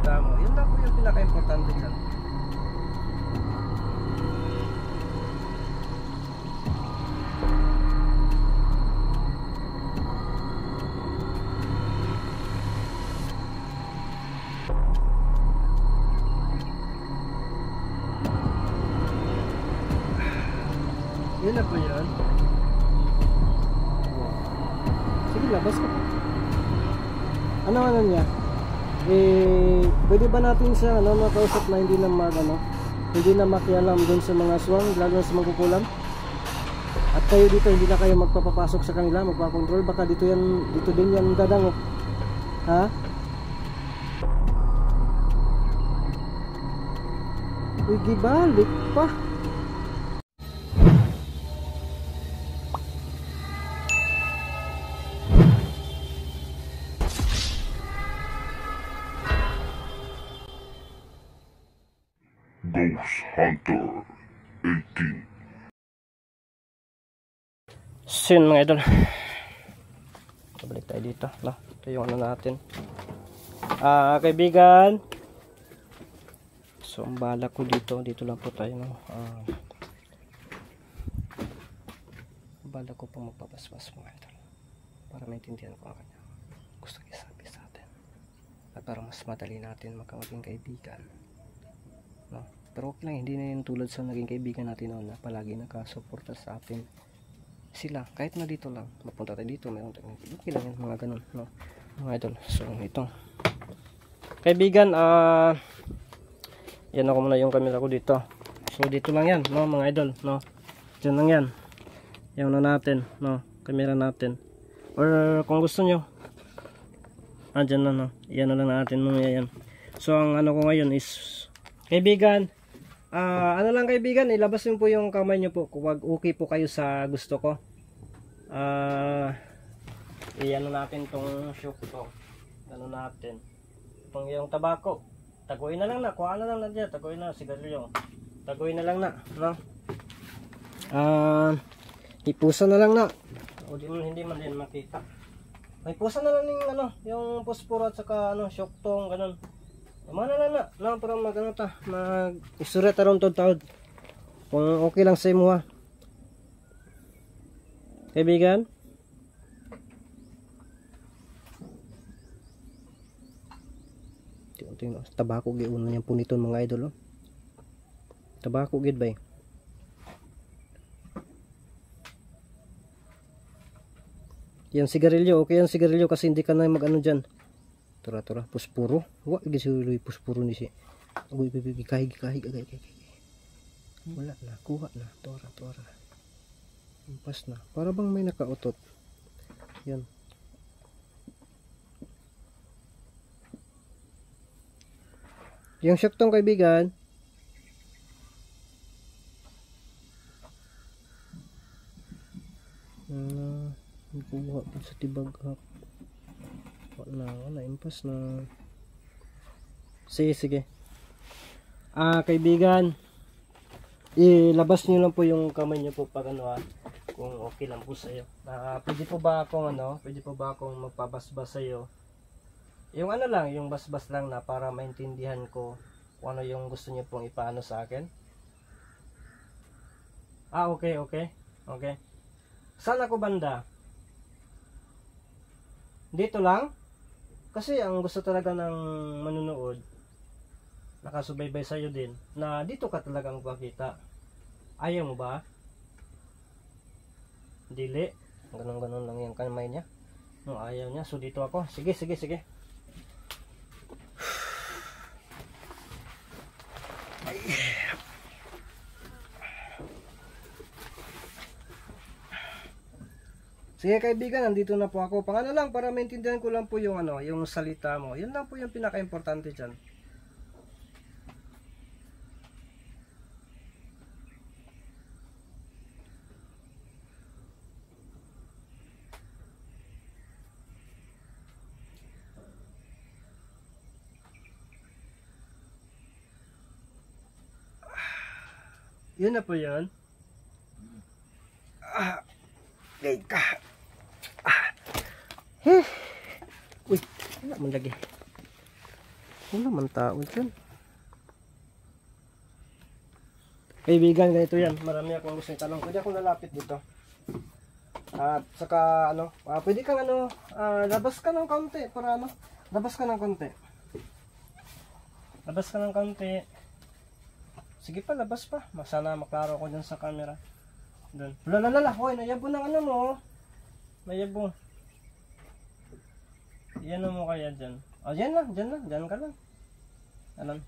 salita mo. Yun lang po yung pinaka-importante dyan. Yun na po yun. Sige, labas ka. Ano niya? Pwede ba natin siya makausap na hindi na hindi na makialam dun sa mga aswang, lalo na sa magkukulam? At kayo dito, hindi na kayo magpapapasok sa kanila, magpakontrol. Baka dito din yan dadangok. Ha? Uy, gibalik pa. Ghost Hunter 18. So yun mga idol, balik tayo dito, no? Ito yung natin, kaibigan. So ang balak ko dito lang po tayo, no? Balak ko pong magpapaspas mga idol para maintindihan ko ang kanya gusto isabi sa atin at para mas madali natin maging kaibigan, no? Pero okay lang, hindi na yun tulad sa naging kaibigan natin noon na palagi nakasuporta sa atin sila, kahit na dito lang, mapunta tayo dito, mayroon tayo, okay lang yun, mga ganun, no, mga idol. So ito kaibigan, yan ako muna yung camera ko dito. So dito lang yan, no, mga idol, no, dyan lang yan yung natin, no, camera natin, or kung gusto nyo dyan na, no, yan na lang natin muna yan. So ang ano ko ngayon is kaibigan, ano lang kaibigan, ilabas nyo po yung kamay nyo po kung okay po kayo sa gusto ko. Iyan natin tong shook to, ano natin itong yung tabako, taguin na lang na, kuha na lang na dyan, taguin na, sigarilyo, taguin na lang na, no? Ipusan na lang na, o hindi man din makita, may pusan na lang yung yung posporo at saka shook tong ganun. Mana na na para magano ta, mag-isurat aron taud kung okay lang sa imo, ha kaibigan. Tingnan tabako gyud uno niyang puniton mga idol, oh. Tabako gyud bay. Yan sigarilyo, okay yan sigarilyo kasi hindi ka na mag-ano dyan. Tura puspuro, wa gisuloy puspuro ni si. Uy kahig wala na, kuha na, tora impas na, para bang may nakautot. Yan yung shock tong kaibigan. Kuha pa sa tibag wala impas na. Sige kaibigan, ilabas nyo lang po yung kamay nyo po pag kung okay lang po sa iyo. Pwede po ba akong magpabasbas sa iyo, yung lang, yung basbas lang na para maintindihan ko kung ano yung gusto niyo pong ipaano sa akin. Okay. Saan ako banda? Dito lang? Kasi ang gusto talaga ng manunood, nakasubaybay sa'yo din, na dito ka talaga magpakita. Ayaw mo ba? Dili. Ganon lang yung kamay niya. No, ayaw niya. So dito ako. Sige. Sige kaibigan, nandito na po ako. Pangano lang, para maintindihan ko lang po yung yung salita mo. Yun lang po yung pinaka-importante dyan. Yun na po yun. Gay ka. Uy, wala mo lagi. Wala man tao dyan. Kaibigan, ganito yan. Marami akong gusto itanong. Pwede akong lalapit dito. At saka ano, pwede kang ano, labas ka ng konti para ano, labas ka ng konti. Labas ka ng konti. Sige pa, labas pa. Sana maklaro ko dyan sa camera. Doon. Lalala, hoy, nayabo ng ano mo. Nayabo. Yan mo kaya dyan. O, dyan lang, dyan ka lang. Alam.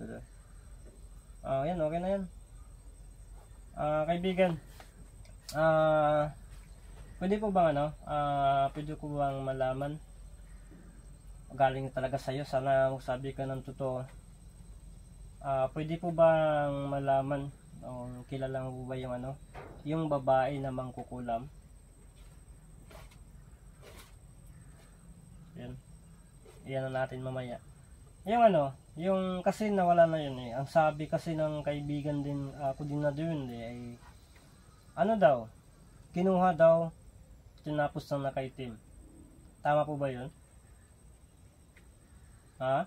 Doon. Yan, okay na yan. Kaibigan. Pwede po bang ano? Pwede ko bang malaman? Galing talaga sa'yo. Sana magsabi ka ng totoo. Pwede po bang malaman? Kilala mo ba yung ano? Yung babae na mangkukulam? Yan. Iyan na natin mamaya. Yung ano, yung kasi nawala na yun eh. Ang sabi kasi ng kaibigan din, ako din na doon eh, ay ano daw, kinuha daw, tinapos ng nakaitim. Tama po ba yun? Ha?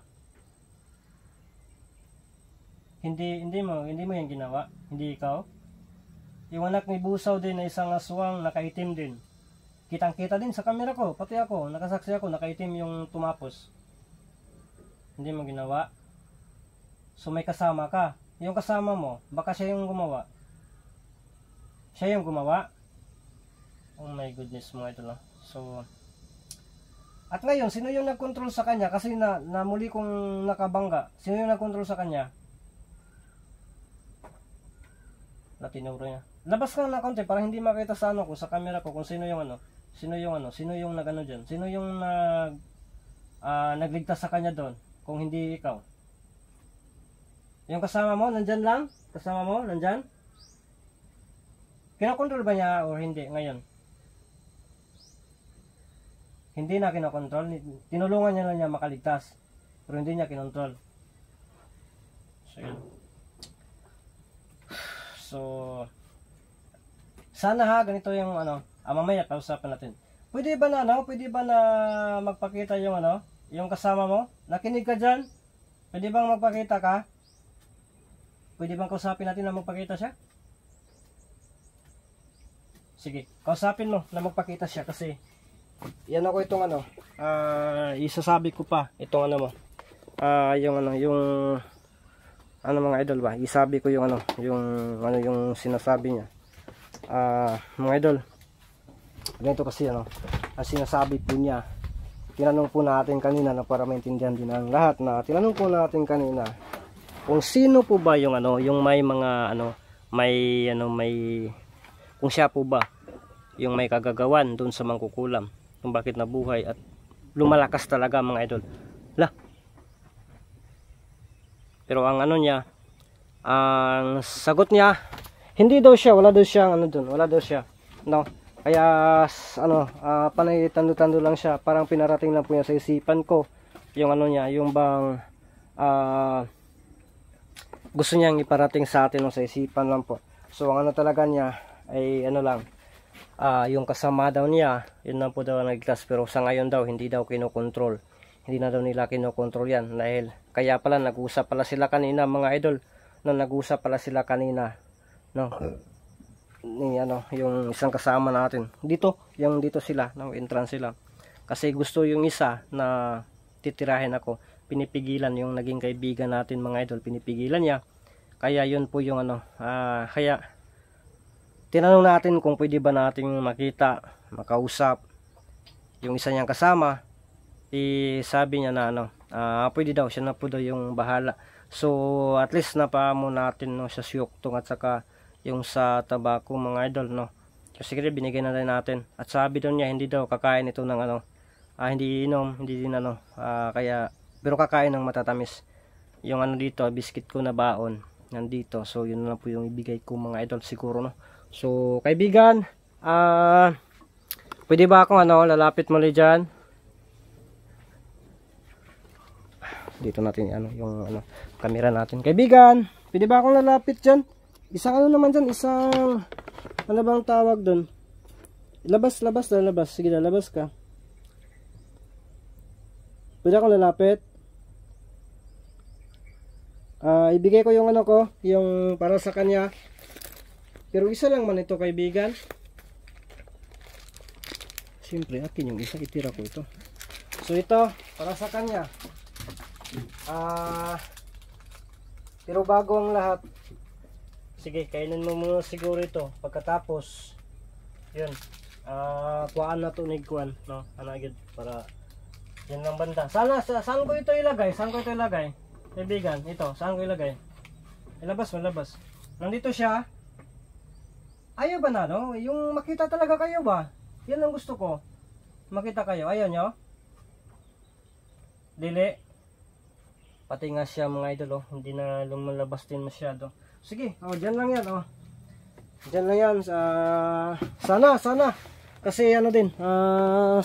Hindi mo yung ginawa? Hindi ikaw? Yung anak ni Busaw din na isang aswang nakaitim din. Kitang-kita din sa camera ko, pati ako, nakasaksi ako, nakaitim yung tumapos. Hindi mo ginawa? So may kasama ka. Yung kasama mo, baka siya yung gumawa. Siya yung gumawa? Oh my goodness mo ito lang. So, at ngayon, sino yung nag-control sa kanya? Kasi na muli kong nakabangga. Sino yung nag-control sa kanya? Tinuro niya. Labas ka na konti para hindi makita sa ano ko, sa camera ko kung sino yung ano. Sino yung nagano diyan? Sino yung nagligtas sa kanya doon? Kung hindi ikaw. Yung kasama mo, nandyan lang? Kasama mo, nandyan? Kinokontrol ba niya o hindi ngayon? Hindi na kinokontrol. Tinulungan niya lang niya makaligtas. Pero hindi niya kinontrol. So, yun. So, sana ha, ganito yung ano, mamaya pausapan natin. Pwede ba na ano? Pwede ba na magpakita yung ano? Yung kasama mo? Nakinig ka dyan? Pwede bang magpakita ka? Pwede bang kausapin natin na magpakita siya? Sige, kausapin mo na magpakita siya kasi yan ako itong ano, isasabi ko pa itong ano mo. Yung mga idol ba? Isabi ko yung yung sinasabi niya. Mga idol. Ganito kasi ano, ang sinasabi po niya. Tinanong po natin kanina na para maintindihan din ng lahat na tinanong po natin kanina kung sino po ba yung ano, yung may mga ano, may kung siya po ba yung may kagagawan doon sa mangkukulam, kung bakit nabuhay at lumalakas talaga mga idol. Pero ang ano niya, ang sagot niya, hindi daw siya, wala daw siyang ano doon, wala daw siya. No. Kaya ano, panay tando-tando lang siya, parang pinarating lang po niya sa isipan ko yung ano niya, yung bang gusto niyang iparating sa atin sa isipan lang po. So ang ano talaga niya ay ano lang, yung kasama daw niya, yun lang po daw nag-class, pero sa ngayon daw hindi daw kinokontrol. Hindi na daw nila kinokontrol yan dahil kaya pala nag-usap pala sila kanina mga idol, nag-usap pala sila kanina, no. Ni ano, yung isang kasama natin dito, yung dito sila, no, entrance sila. Kasi gusto yung isa na titirahin ako, pinipigilan yung naging kaibigan natin mga idol, pinipigilan niya. Kaya yun po yung ano, kaya tinanong natin kung pwede ba nating makita, makausap yung isa niyang kasama. Sabi niya na ano, pwede daw, siya na po daw yung bahala. So at least napamo natin no, sa syuktong at saka yung sa tabako mga idol, no. Kasi binigay na rin natin. At sabi daw niya hindi daw kakain ito ng ano, hindi inom, hindi din ano, kaya pero kakain ng matatamis. Yung ano dito, biscuit ko na baon nandito. So yun na po yung ibigay ko mga idol siguro, no. So kaibigan, pwede ba akong ano, lalapit muli diyan? Dito natin ano, yung ano, camera natin. Kaibigan, pwede ba akong lalapit diyan? Isang ano naman dyan, isang ano bang tawag doon? Labas. Sige, lalabas ka. Pwede akong lalapit. Ibigay ko yung ano ko, yung para sa kanya. Pero isa lang man ito, kaibigan. Siyempre, akin yung isa, itira ko ito. So ito, para sa kanya. Pero bago ang lahat, sige, kainin mo muna siguro ito. Pagkatapos, yun, kuhaan na to nigkuhan, no? Anagid, para, yan lang banda. Saan ko ito ilagay? Saan ko ito ilagay? Kaibigan, ito, saan ko ilagay? Ilabas mo, labas. Nandito siya. Ayaw ba na, no? Yung makita talaga kayo ba? Yan ang gusto ko. Makita kayo. Ayaw nyo? Dili. Pati nga siya mga idol, oh. Hindi na lumalabas din masyado. Sige, dyan lang yan, oh. Dyan lang yan. Sana. Kasi ano din,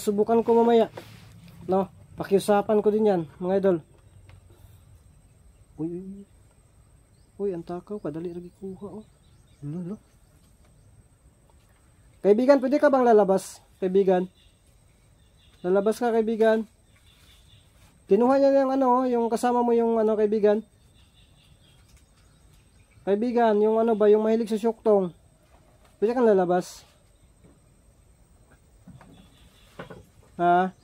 subukan ko mamaya. No? Pakiusapan ko din yan, mga idol. Uy, ang takaw. Kadali lagi kuha, oh. Lolo. Kaibigan, pwede ka bang lalabas? Kaibigan. Lalabas ka, kaibigan. Kinuha niya yung ano, yung kasama mo yung ano, kaibigan. Kaibigan, yung ano ba, yung mahilig sa syuktong. Pwede kang lalabas. Ha?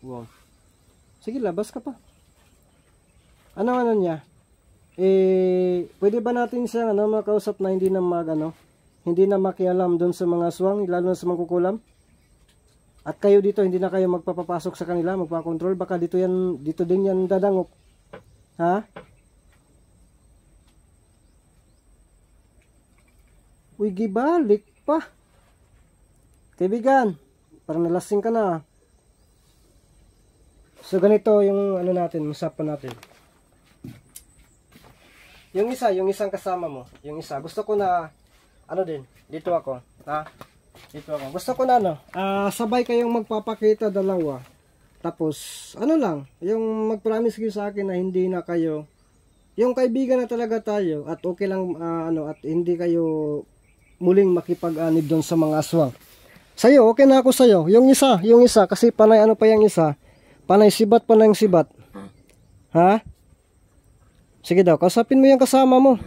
Wow. Sige, labas ka pa. Ano niya? Pwede ba natin siya makausap na hindi na hindi na makialam doon sa mga aswang, lalo na sa mangkukulam? At kayo dito, hindi na kayo magpapapasok sa kanila, magpakontrol. Baka dito din yan dadangok. Ha? Uy, gibalik pa. Kaibigan, parang nalasing ka na. So ganito yung ano natin, usapan natin. Yung isang kasama mo, yung isa, gusto ko na, dito ako, ha? Dito ako. Gusto ko na sabay kayong magpapakita dalawa. Tapos, yung mag-promise kayo sa akin na hindi na kayo, yung kaibigan na talaga tayo, at okay lang, at hindi kayo muling makipag-anib doon sa mga aswang. Sa'yo, okay na ako sa'yo. Yung isa, kasi panay pa yung isa, panay sibat. Ha? Sige daw, kausapin mo yung kasama mo.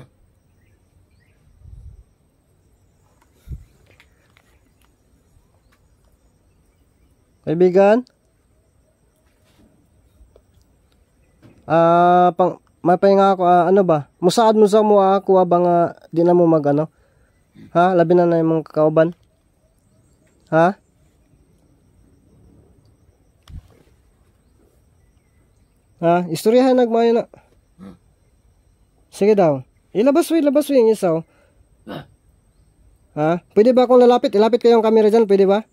Kaibigan? Mapahinga ako, musaad mo sa mo ako abang di na mo ha? Labi na yung mga kakauban. Ha? Ha? Istoryahan nagmayo na. Sige daw. Ilabas mo yung isa, oh. Ha? Pwede ba akong lalapit? Ilapit kayong camera dyan, pwede ba?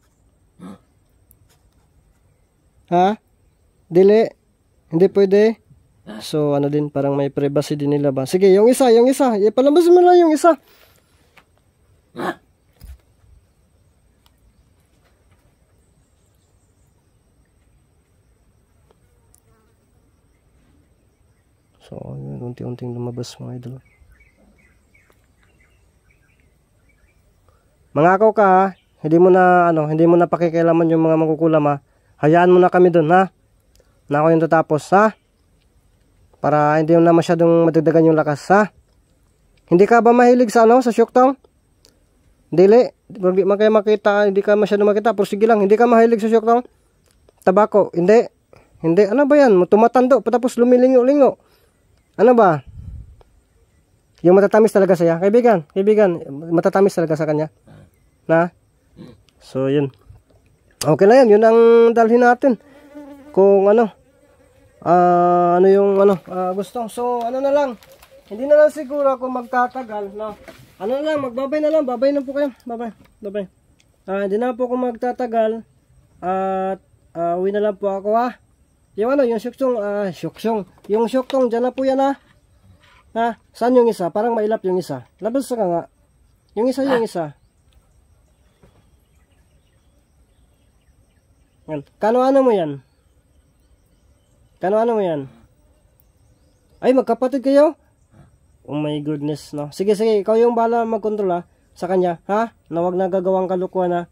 Ha? Dili? Hindi pwede? So, din, parang may privacy din nila ba? Sige, yung isa. Ipalabas mo lang yung isa. So, yun, unti-unting lumabas mga idol. Mangako ka, ha? Hindi mo na pakikialaman yung mga mangkukulam, ha? Hayaan mo na kami dun, ha? Na ako yung tatapos, ha? Para hindi na masyadong madagdagan yung lakas, ha? Hindi ka ba mahilig sa sa syuktong? Dili, hindi man kayo makita, hindi ka masyadong makita, pero sige lang, hindi ka mahilig sa syuktong? Tabako, hindi. Ano ba yan? Tumatando, patapos lumilingo-lingo. Ano ba? Yung matatamis talaga siya. Kaibigan, matatamis talaga sa kanya. Na? So, yun. Okay na yan. Yun ang dalhin natin. Kung gusto. So, na lang. Hindi na lang siguro ako magtatagal. No? Magbabay na lang. Babay na po kayo. Babay. Hindi na po ako magtatagal. At, uwi na lang po ako, ha? Yung yung syuktong, yung syuktong, dyan na po yan, ha? Ha? Saan yung isa? Parang mailap yung isa. Labas ka nga. Yung isa. Yan. Kano-ano mo yan? Ay, magkapatid kayo? Oh my goodness, no? Sige, ikaw yung bahala mag-control, ha? Sa kanya, ha? Na wag na gagawang kalukuhan, ha?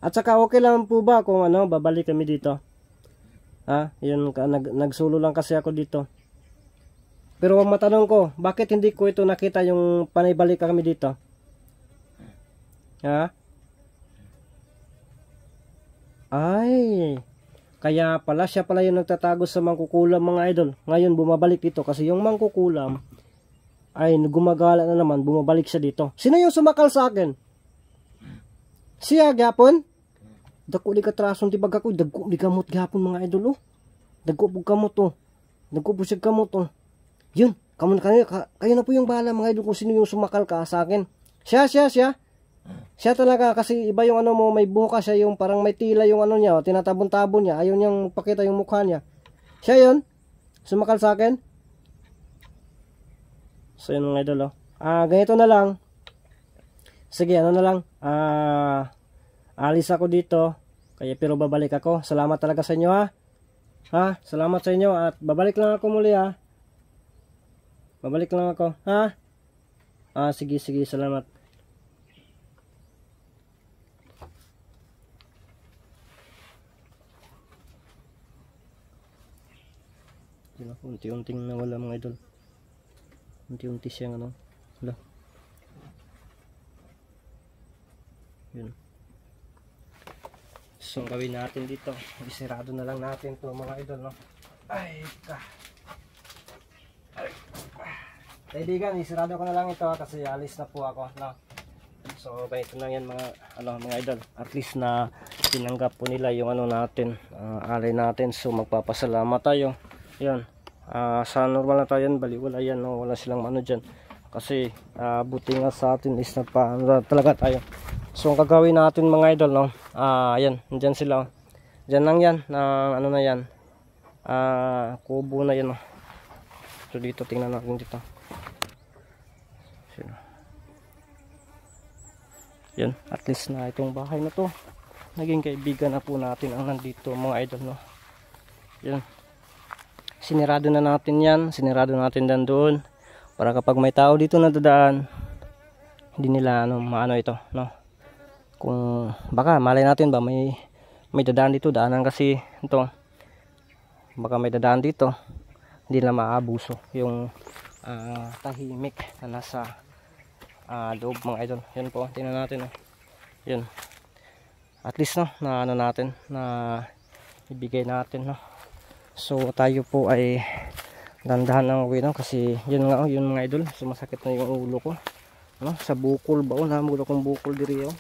At saka okay lang po ba kung ano, babalik kami dito? Ha? Yun, nagsulo lang kasi ako dito. Pero matanong ko, bakit hindi ko ito nakita yung panibalik kami dito? Ha? Ay, kaya pala siya pala yung nagtatago sa mangkukulam mga idol. Ngayon bumabalik dito kasi yung mangkukulam ay gumagala na naman, bumabalik siya dito. Sino yung sumakal sa akin? Siya gapon? Dako di katrason ti baga ko, dagko di kamot gapon mga idol oh. Dagko po kamot oh. Dagko po siya kamot oh. Yun, kayo na po yung bahala mga idol kung sino yung sumakal ka sa akin. Siya. Siya talaga kasi iba yung ano mo, may buka siya, yung parang may tila yung ano niya, tinatabon-tabon niya, ayaw niyang pakita yung mukha niya. Siya yun, sumakal sa akin. So yun mga idol oh. Ganito na lang. Sige, ano na lang. Alis ako dito. Kaya pero babalik ako. Salamat talaga sa inyo ha. Ha? Salamat sa inyo at babalik lang ako muli ha. Babalik lang ako. Ha? Sige, salamat. Unti-unting nawala mga idol. Unti-unti siyang ano. Hala. Yun. So gawin natin dito, isirado na lang natin to mga idol no. Ay ka. Kaibigan, isirado ko na lang ito kasi alis na po ako no. So ganito lang yan mga idol. At least na tinanggap po nila yung ano natin, alay natin. So magpapasalamat tayo. Yan. Sa normal na tayo yan, baliwala yan no. Wala silang ano dyan. Kasi buti nga sa atin is nagpa talaga tayo. So ang gagawin natin mga idol no, ayan, nandyan sila oh. Dyan lang yan, ano na yan, kubo na yan oh. So dito, tingnan natin dito. So, yan, at least na itong bahay na to naging kaibigan na po natin ang nandito mga idol no. Yan, sinirado na natin yan, sinirado natin dan doon para kapag may tao dito na dadaan, hindi nila ano, maano ito no. Kung baka malay natin ba may dadaan dito, daanan kasi ito, baka may dadaan dito, hindi na maabuso yung tahimik na nasa loob mga idol. Yan po, tingnan natin oh. Yun, at least no, na ano natin, na ibigay natin no. So tayo po ay dandahan ng uwi no, kasi yun nga oh, yun mga idol, sumasakit na yung ulo ko no, sa bukol ba oh, namulo kong bukol diri oh.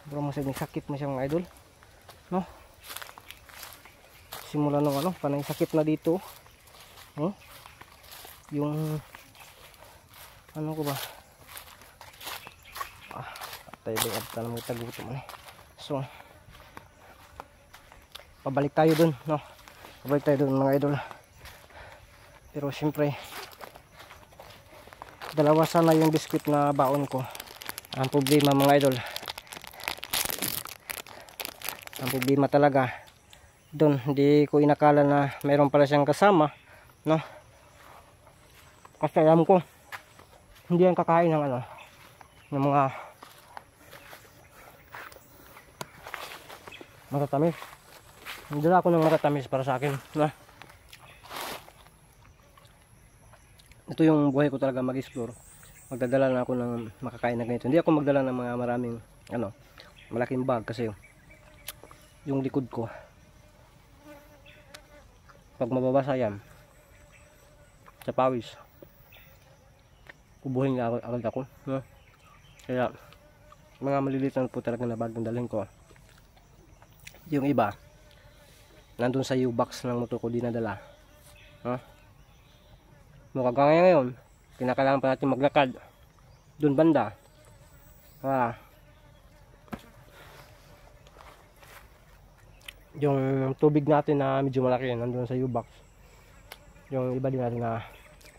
Pero masayang sakit mo siya mga idol no, simula nung ano, panay sakit na dito no? Yung ano ko ba tayo ba abta na mo tagutom eh. So pabalik tayo dun no, pabalik tayo dun mga idol. Pero syempre dalawa sana yung biskwit na baon ko. Ang problema mga idol, ang problema talaga doon, hindi ko inakala na mayroon pala siyang kasama no, kasi alam ko hindi yan kakain ng ano, ng mga matatamis. Nagdala ako ng matatamis para sa akin no? Ito yung buhay ko talaga, mag-explore. Magdadala na ako ng makakain na ganito. Hindi ako magdala ng mga maraming ano, malaking bag kasi yung likod ko pag mababasa yan sa pawis, ubuhin na agad ako no? Kaya mga maliliit na po talaga na bag ang dalhin ko. Yung iba nandun sa U-box ng motor ko dinadala no? Mukha ngayon kinakailangan pa natin maglakad dun banda yung tubig natin na medyo malaki nandun sa U-box. Yung iba din natin na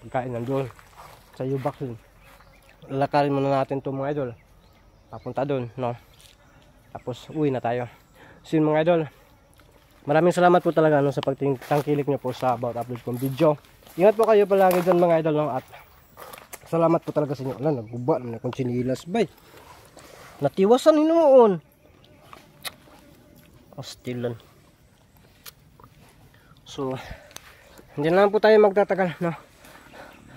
pagkain nandun sa U-box din. Lalakarin muna natin itong mga idol papunta dun no, tapos uwi na tayo. So yun mga idol, maraming salamat po talaga no, sa pagtangkilik nyo po sa about upload kong video. Ingat po kayo palagi dyan mga idol no, at salamat po talaga sa inyo. Alam, nagbuba naman akong sinilas bay, natiwasan noon. Hostilan. So, hindi na lang po tayo magtatagal, no?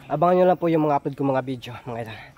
Abangan nyo lang po yung mga upload ko mga video, mga idol.